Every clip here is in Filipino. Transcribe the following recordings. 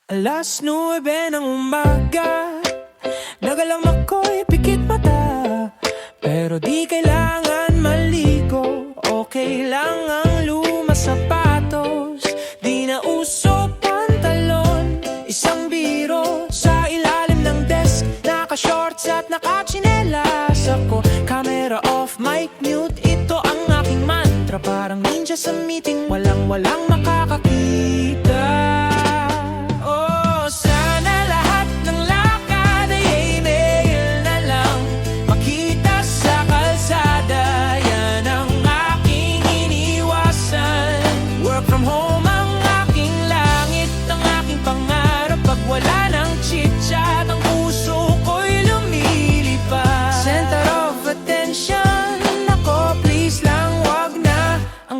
9:00 ng umaga, nagalang ako'y pikit mata. Pero di kailangan maligo, okay lang ang luma sapatos. Di na uso pantalon, isang biro sa ilalim ng desk. Naka-shorts at naka-tsinelas ako. Camera off, mic mute, ito ang aking mantra. Parang ninja sa meeting, walang makakakita.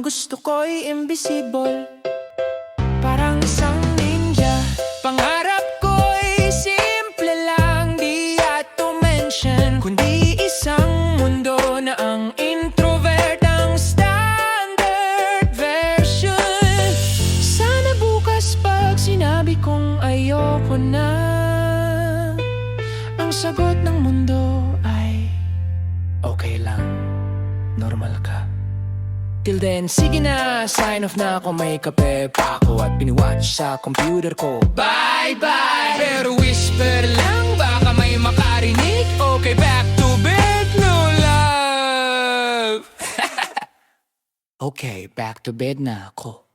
Gusto ko'y invisible, parang isang ninja. Pangarap ko'y simple lang, di at to mention, kundi isang mundo na ang introvert ang standard version. Sana bukas pag sinabi kong ayoko na, ang sagot ng mundo ay okay lang, normal ka. Till then, sige na, sign off na ako, may kape pa ako at biniwatch sa computer ko. Bye-bye! Pero whisper lang, baka may makarinig. Okay, back to bed, no love! Okay, back to bed na ako.